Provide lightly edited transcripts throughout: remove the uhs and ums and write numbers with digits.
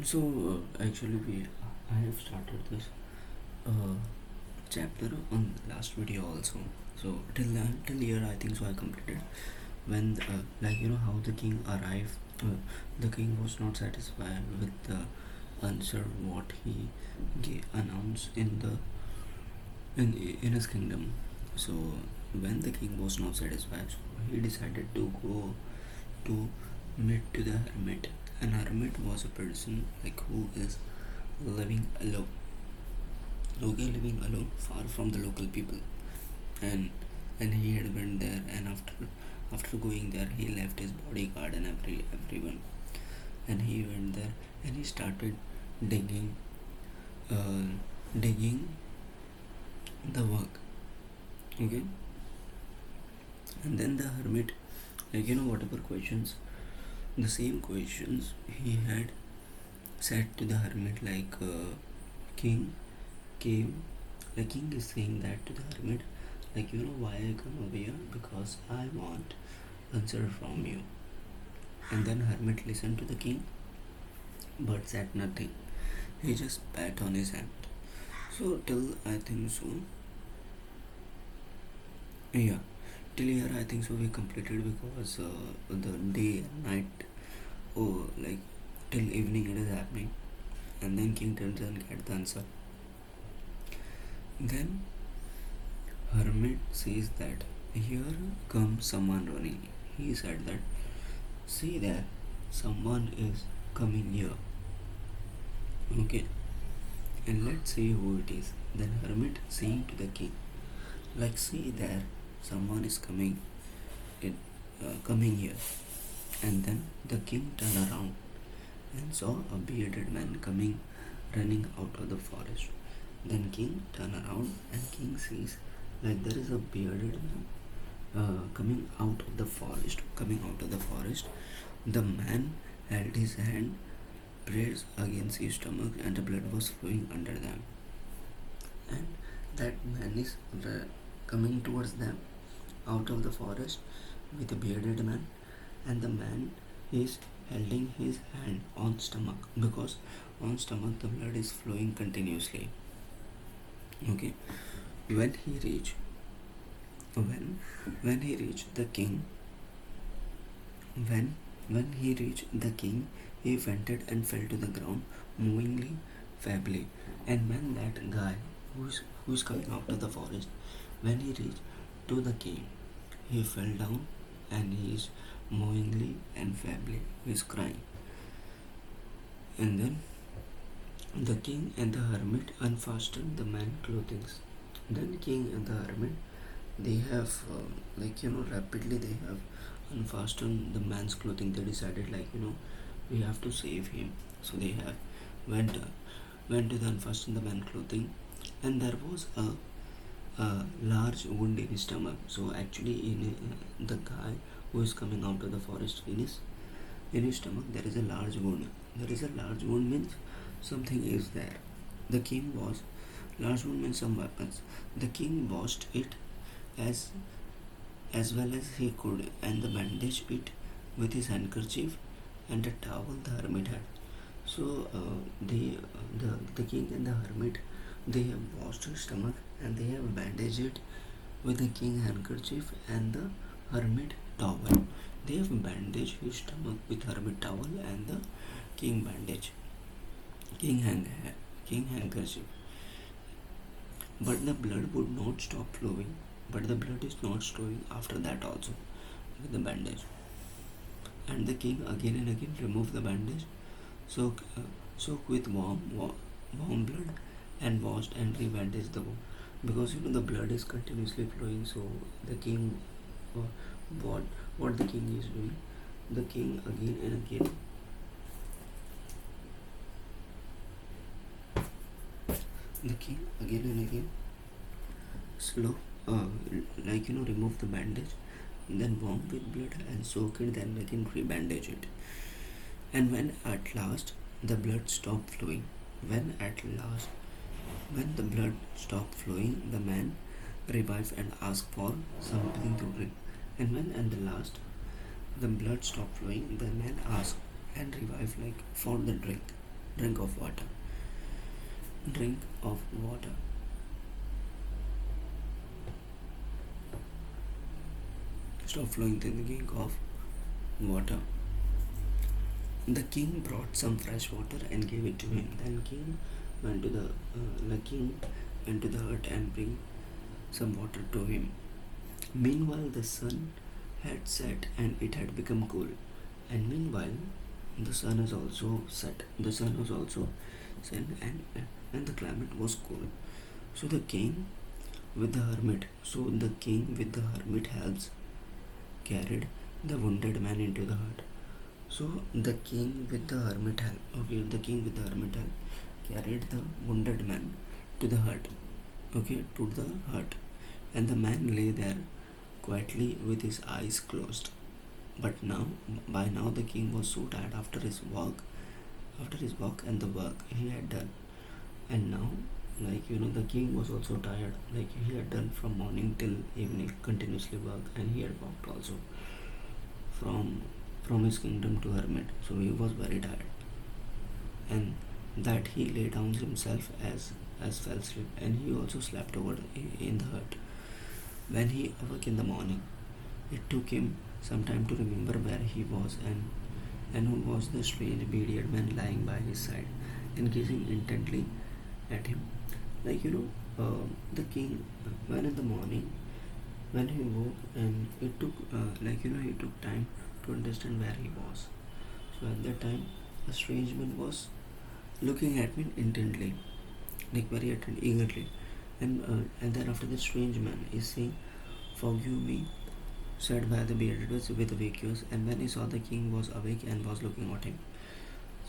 So actually, I have started this uh, chapter on last video also. So till here I think so I completed when how the king arrived. The king was not satisfied with the answer what he announced in his kingdom. So when the king was not satisfied, so he decided to go to meet to the hermit. An hermit was a person like who is living alone, living alone, far from the local people, and he had went there, and after going there, he left his bodyguard and everyone, and he went there, and he started digging, uh, digging the work. Okay, and then the hermit, whatever questions, the same questions he had said to the hermit, king came, the king is saying that to the hermit, why I come over here, because I want answer from you. And then hermit listened to the king but said nothing. He just pat on his hand. So till I think so, yeah, till here I think so we completed, because the day and night, oh, like till evening it is happening, and then king turns and get the answer. Then hermit says that here comes someone running. He said that, see there, someone is coming here. Okay, and let's see who it is. Then hermit saying to the king, see there, someone is coming here. And then the king turned around and saw a bearded man coming, running out of the forest. Then king turned around and king sees there is a bearded man coming out of the forest. The man held his hand pressed against his stomach, and the blood was flowing under them. And that man is coming towards them out of the forest with a bearded man, and the man is holding his hand on stomach, because on stomach the blood is flowing continuously. Okay, when he reached when he reached the king, when he reached the king, he fainted and fell to the ground, movingly, feebly. And when that guy who's coming out of the forest, when he reached to the king, he fell down, and he is movingly and feebly, he is crying. And then the king and the hermit unfastened the man's clothing. Then king and the hermit, they have rapidly they have unfastened the man's clothing. They decided, we have to save him. So they have went to the unfasten the man's clothing, and there was a large wound in his stomach. So actually, in the guy who is coming out of the forest, in his stomach there is a large wound. There is a large wound means something is there. The king was large wound means some weapons. The king washed it as well as he could, and the bandaged it with his handkerchief and a towel the hermit had. So the king and the hermit, they have washed his stomach, and they have bandaged it with the king handkerchief and the hermit towel. They have bandaged his stomach with hermit towel and the king bandage, king hand, king handkerchief. But the blood would not stop flowing. But the blood is not flowing after that also with the bandage. And the king again and again removed the bandage, soak with warm blood, and washed and rebandaged the wound, because the blood is continuously flowing. So the king, uh, what the king is doing, the king again and again, slow, remove the bandage, then warm with blood and soak it, then again rebandage it. And the blood stopped flowing, when the blood stopped flowing, the man revived and asked for something to drink. And when at the last the blood stopped flowing, the man asked and revived for the drink. Drink of water. Drink of water. Stop flowing, thinking of water. The king brought some fresh water and gave it to him. Then king went to the king went to the hut and bring some water to him. Meanwhile, the sun had set and it had become cool. And meanwhile, the sun is also set. The sun was also set, and the climate was cool. So the king with the hermit. So the king with the hermit helps carried the wounded man into the hut. So the king with the hermit help. Okay, the king with the hermit help carried the wounded man to the hut. Okay, to the hut, and the man lay there quietly with his eyes closed. But by now, the king was so tired after his walk and the work he had done. And now, the king was also tired. Like he had done from morning till evening, continuously work, and he had walked also from from his kingdom to hermit. So he was very tired, and that he lay down himself as fell asleep, and he also slept over in the hut. When he awoke in the morning, it took him some time to remember where he was and who was the strange bearded man lying by his side and gazing intently at him. The king, when in the morning, when he woke, and it took, he took time to understand where he was. So at that time, a strange man was looking at me intently, like very eagerly. And then after the strange man is saying, "Forgive me," said by the bearded with vacuous. And when he saw the king was awake and was looking at him.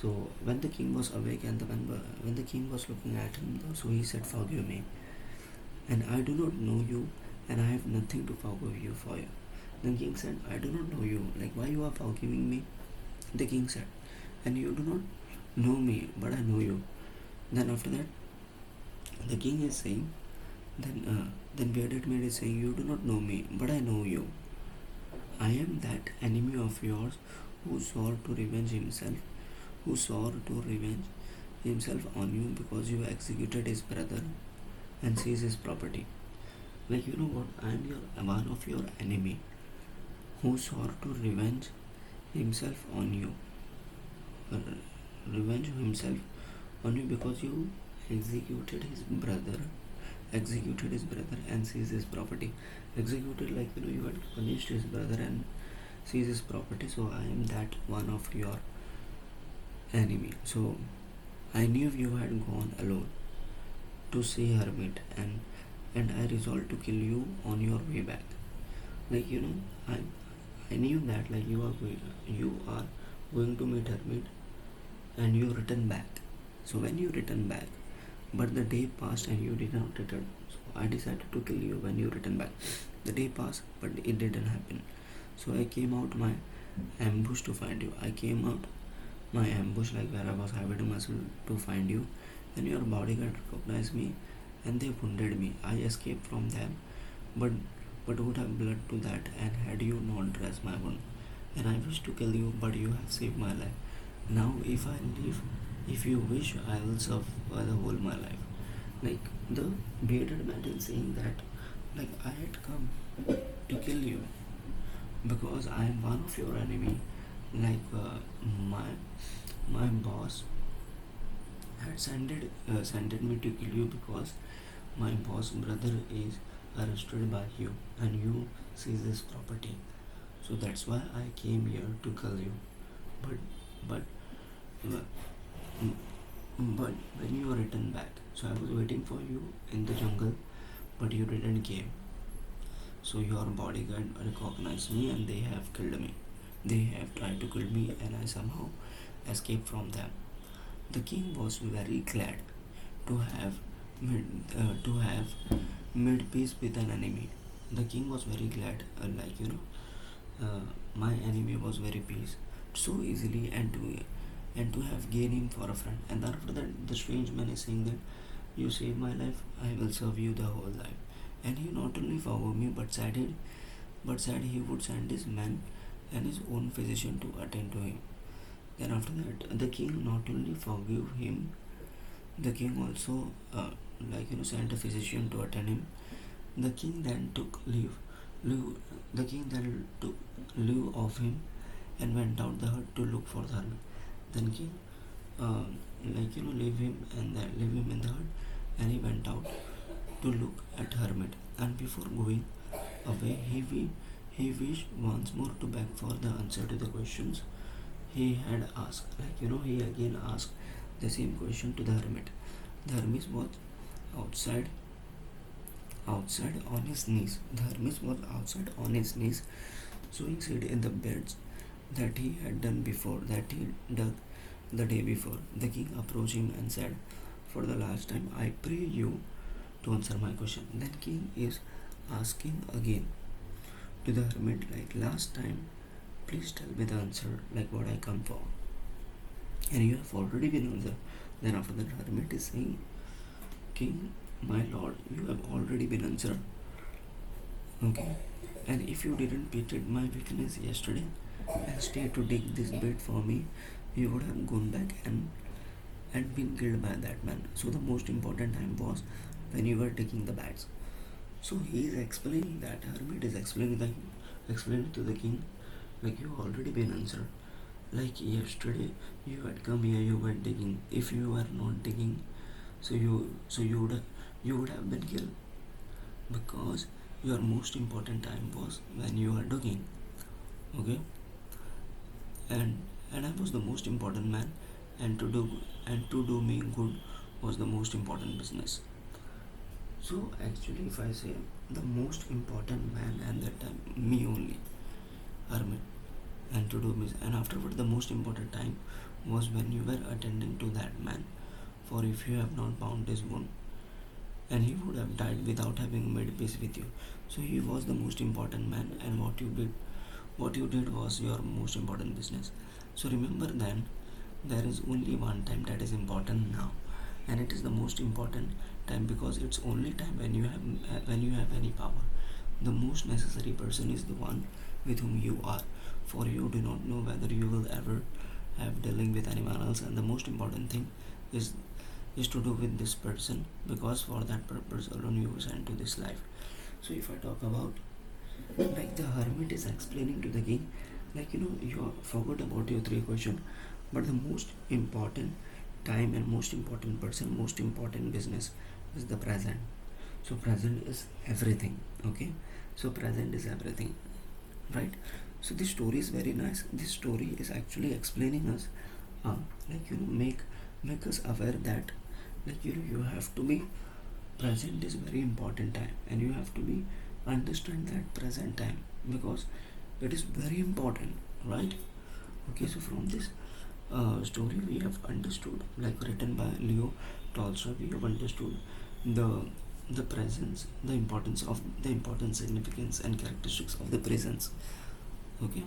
So when the king was awake and when the king was looking at him, so he said, "Forgive me, and I do not know you, and I have nothing to forgive you for." You. The king said, "I do not know you. Like why you are forgiving me?" The king said, "And you do not know me, but I know you." Then after that, the king is saying, then bearded man is saying, "You do not know me, but I know you. I am that enemy of yours who swore to revenge himself on you because you executed his brother and seized his property." Like you know what? I am one of your enemy who swore to revenge himself on you. Revenge himself on you because you executed his brother and seized his property. Executed, you had punished his brother and seized his property. So I am that one of your enemy. So I knew you had gone alone to see hermit, and I resolved to kill you on your way back. I knew that you are going to meet hermit, and you return back. So when you return back, but the day passed and you did not return. So I decided to kill you when you return back. The day passed, but it didn't happen. So I came out my ambush to find you. I came out my ambush where I was hiding myself to find you. Then your bodyguard recognized me and they wounded me. I escaped from them, but would have blood to that, and had you not dressed my wound. And I wish to kill you, but you have saved my life. Now if I live, if you wish, I will serve for the whole my life. Like the bearded man is saying that, I had come to kill you because I am one of your enemy. My boss had sent me to kill you because my boss brother is arrested by you and you seize this property. So that's why I came here to kill you. But but but when you return back, so I was waiting for you in the jungle, but you didn't came. So your bodyguard recognized me and they have killed me. They have tried to kill me and I somehow escaped from them. The king was very glad to have made peace with an enemy. The king was very glad, my enemy was very peace so easily, and to have gained him for a friend. And after that, the strange man is saying that you saved my life, I will serve you the whole life. And he not only forgave me, but said he would send his men and his own physician to attend to him. Then after that, the king not only forgave him, the king also sent a physician to attend him. The king then took leave. The king then took leave of him and went out the hut to look for the hermit. Then king leave him in the hut, and he went out to look at hermit. And before going away, he wished once more to beg for the answer to the questions he had asked. He again asked the same question to the hermit. The hermit was outside on his knees. The hermit was outside on his knees, sowing seed in the beds that he had done before, that he dug the day before. The king approached him and said, "For the last time, I pray you to answer my question." Then king is asking again to the hermit, like last time, please tell me the answer, like what I come for. And you have already been answered. Then after that, hermit is saying, King, my lord, you have already been answered. Okay. And if you didn't pity my weakness yesterday and stayed to dig this bed for me, you would have gone back and been killed by that man. So the most important time was when you were taking the beds. So he is explaining that, hermit is explaining to the king, like you already been answered. Like yesterday you had come here, you were digging. If you were not digging, so you would have been killed, because your most important time was when you are digging. Okay. And I was the most important man, and to do me good was the most important business. So actually, if I say the most important man and that time, me only, hermit, and to do business. And afterward, the most important time was when you were attending to that man. For if you have not bound his wound, and he would have died without having made peace with you. So he was the most important man, and what you did was your most important business. So remember then, there is only one time that is important now, and it is the most important time, because it's only time when you have any power. The most necessary person is the one with whom you are, for you do not know whether you will ever have dealing with anyone else, and the most important thing is to do with this person, because for that purpose alone you were sent to this life. So if I talk about, like the hermit is explaining to the king, you forgot about your three questions, but the most important time and most important person, most important business is the present. So present is everything. Okay. So present is everything, right? So this story is very nice. This story is actually explaining us, make us aware that, you have to be present is very important time, and you have to be understand that present time, because it is very important, right? Okay. So from this story we have understood, like written by Leo Tolstoy, we have understood the presence, the importance, significance and characteristics of the presence. Okay.